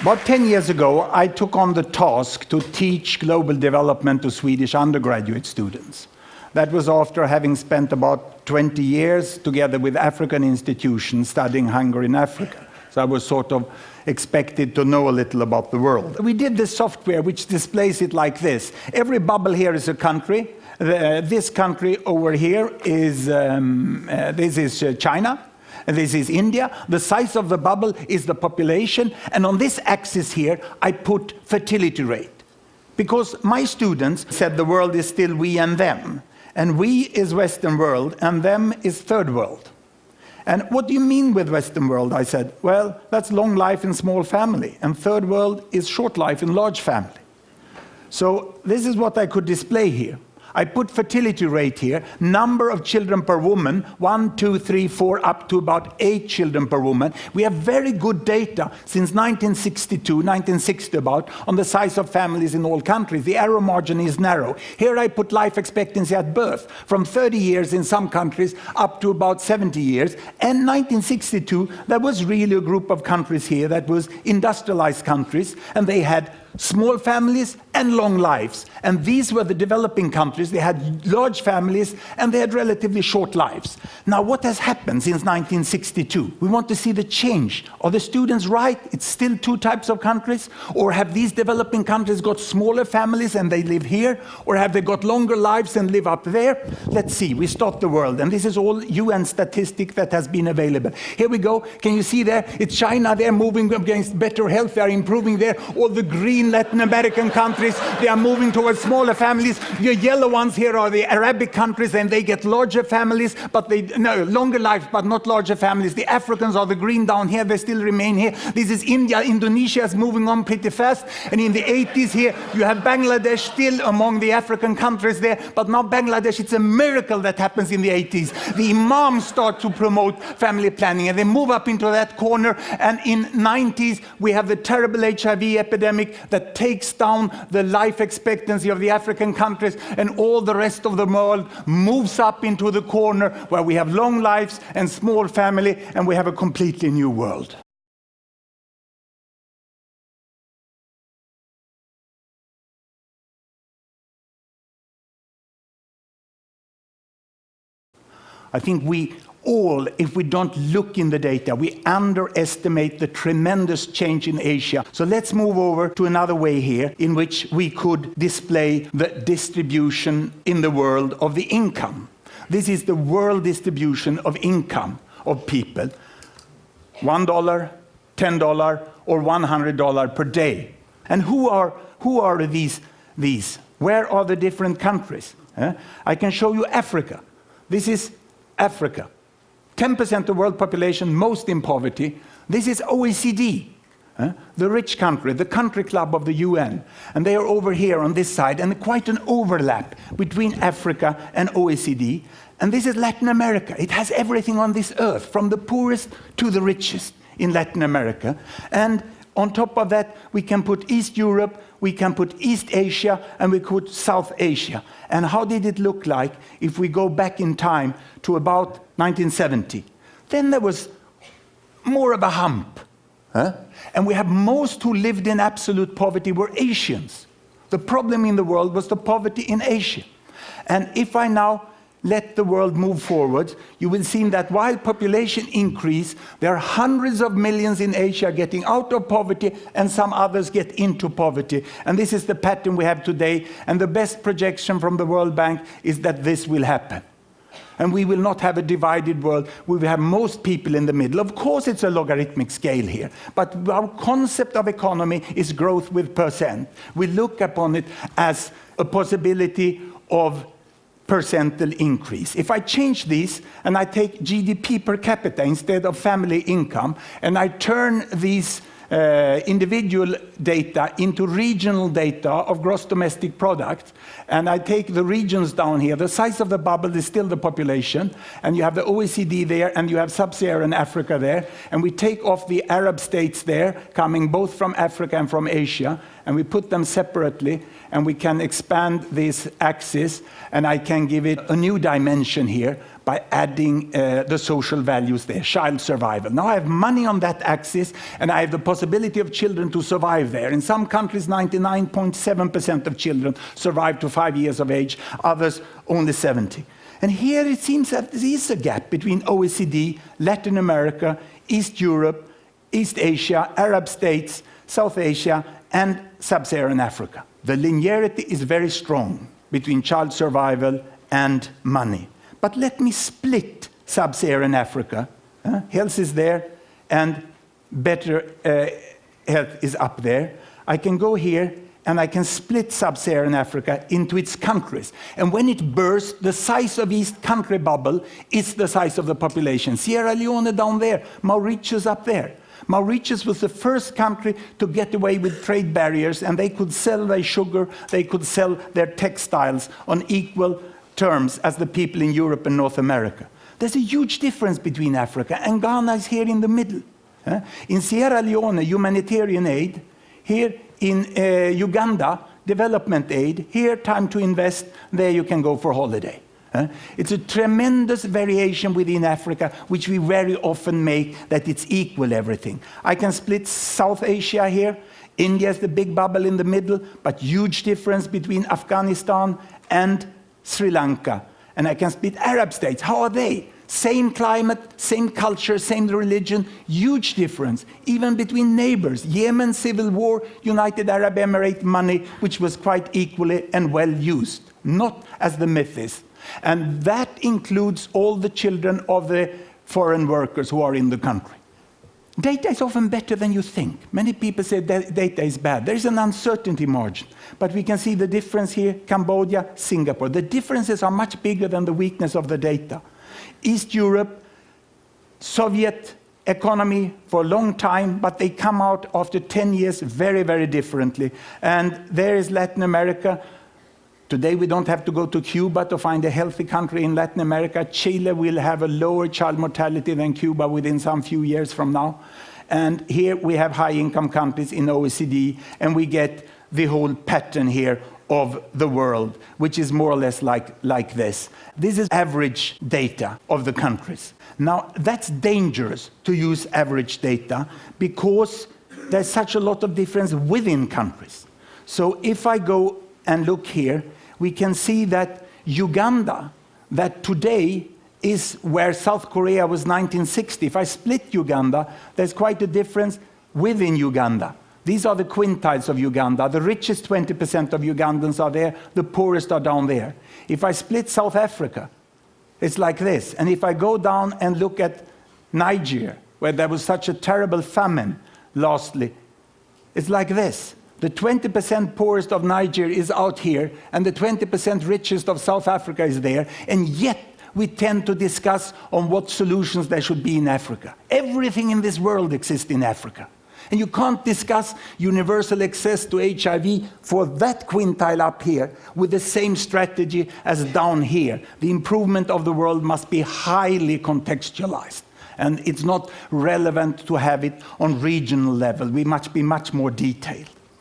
About 10 years ago, I took on the task to teach global development to Swedish undergraduate students. That was after having spent about 20 years together with African institutions studying hunger in Africa. So I was sort of expected to know a little about the world. We did this software which displays it like this. Every bubble here is a country. This country over here is China. This is India. The size of the bubble is the population. And on this axis here, I put fertility rate. Because my students said the world is still we and them. And we is Western world, and them is third world. And what do you mean with Western world? I said, well, that's long life in small family. And third world is short life in large family. So this is what I could display here. I put fertility rate here, number of children per woman, 1, 2, 3, 4, up to about 8 children per woman. We have very good data since 1962, 1960 about, on the size of families in all countries. The error margin is narrow. Here I put life expectancy at birth, from 30 years in some countries up to about 70 years. And 1962, there was really a group of countries here that was industrialized countries, and they had small families and long lives. And these were the developing countries. They had large families and they had relatively short lives. Now, what has happened since 1962? We want to see the change. Are the students right? It's still 2 types of countries? Or have these developing countries got smaller families and they live here? Or have they got longer lives and live up there? Let's see. We start the world. And this is all UN statistic that has been available. Here we go. Can you see there? It's China. They're moving against better health. They're improving there. All the green Latin American countries, they are moving towards smaller families. The yellow ones here are the Arabic countries, and they get larger families, but longer lives, but not larger families. The Africans are the green down here, they still remain here. This is India. Indonesia is moving on pretty fast. And in the 80s here, you have Bangladesh still among the African countries there. But now Bangladesh, it's a miracle that happens in the 80s. The imams start to promote family planning, and they move up into that corner. And in 90s, we have the terrible HIV epidemic that takes down the life expectancy of the African countries, and all the rest of the world moves up into the corner where we have long lives and small family, and we have a completely new world. I think we all, if we don't look in the data, we underestimate the tremendous change in Asia. So let's move over to another way here in which we could display the distribution in the world of the income. This is the world distribution of income of people. $1, $10, or $100 per day. And who are these? Where are the different countries? I can show you Africa. This is Africa. 10% of the world population, most in poverty. This is OECD, the rich country, the country club of the UN. And they are over here on this side, and quite an overlap between Africa and OECD. And this is Latin America. It has everything on this earth, from the poorest to the richest in Latin America. And on top of that, we can put East Europe, we can put East Asia, and we put South Asia. And how did it look like if we go back in time to about 1970? Then there was more of a hump. And we have most who lived in absolute poverty were Asians. The problem in the world was the poverty in Asia. And if I now let the world move forward, you will see that while population increase, there are hundreds of millions in Asia getting out of poverty, and some others get into poverty. And this is the pattern we have today, and the best projection from the World Bank is that this will happen. And we will not have a divided world. We will have most people in the middle. Of course, it's a logarithmic scale here. But our concept of economy is growth with percent. We look upon it as a possibility of percentage increase. If I change these and I take GDP per capita instead of family income, and I turn these individual data into regional data of gross domestic product, and I take the regions down here, the size of the bubble is still the population, and you have the OECD there, and you have sub-Saharan Africa there, and we take off the Arab states there, coming both from Africa and from Asia, and we put them separately, and we can expand this axis, and I can give it a new dimension here by adding the social values there, child survival. Now I have money on that axis, and I have the possibility of children to survive there. In some countries, 99.7% of children survive to 5 years of age, others only 70. And here it seems that there is a gap between OECD, Latin America, East Europe, East Asia, Arab states, South Asia, and Sub-Saharan Africa. The linearity is very strong between child survival and money. But let me split Sub-Saharan Africa. Health is there, and better health is up there. I can go here, and I can split Sub-Saharan Africa into its countries. And when it bursts, the size of each country bubble is the size of the population. Sierra Leone down there, Mauritius up there. Mauritius was the first country to get away with trade barriers, and they could sell their sugar, they could sell their textiles on equal terms as the people in Europe and North America. There's a huge difference between Africa, and Ghana is here in the middle. In Sierra Leone, humanitarian aid. Here in Uganda, development aid. Here, time to invest. There you can go for holiday. It's a tremendous variation within Africa, which we very often make that it's equal everything. I can split South Asia here. India is the big bubble in the middle, but huge difference between Afghanistan and Sri Lanka. And I can split Arab states. How are they? Same climate, same culture, same religion, huge difference. Even between neighbors. Yemen, civil war, United Arab Emirates money, which was quite equally and well used. Not as the myth is. And that includes all the children of the foreign workers who are in the country. Data is often better than you think. Many people say that data is bad. There is an uncertainty margin. But we can see the difference here, Cambodia, Singapore. The differences are much bigger than the weakness of the data. East Europe, Soviet economy for a long time, but they come out after 10 years very, very differently. And there is Latin America. Today we don't have to go to Cuba to find a healthy country in Latin America. Chile will have a lower child mortality than Cuba within some few years from now. And here we have high-income countries in OECD, and we get the whole pattern here of the world, which is more or less like this. This is average data of the countries. Now, that's dangerous to use average data because there's such a lot of difference within countries. So if I go and look here, we can see that Uganda, that today is where South Korea was 1960. If I split Uganda, there's quite a difference within Uganda. These are the quintiles of Uganda. The richest 20% of Ugandans are there, the poorest are down there. If I split South Africa, it's like this. And if I go down and look at Niger, where there was such a terrible famine, lastly, it's like this. The 20% poorest of Niger is out here, and the 20% richest of South Africa is there, and yet we tend to discuss on what solutions there should be in Africa. Everything in this world exists in Africa. And you can't discuss universal access to HIV for that quintile up here with the same strategy as down here. The improvement of the world must be highly contextualized. And it's not relevant to have it on regional level. We must be much more detailed.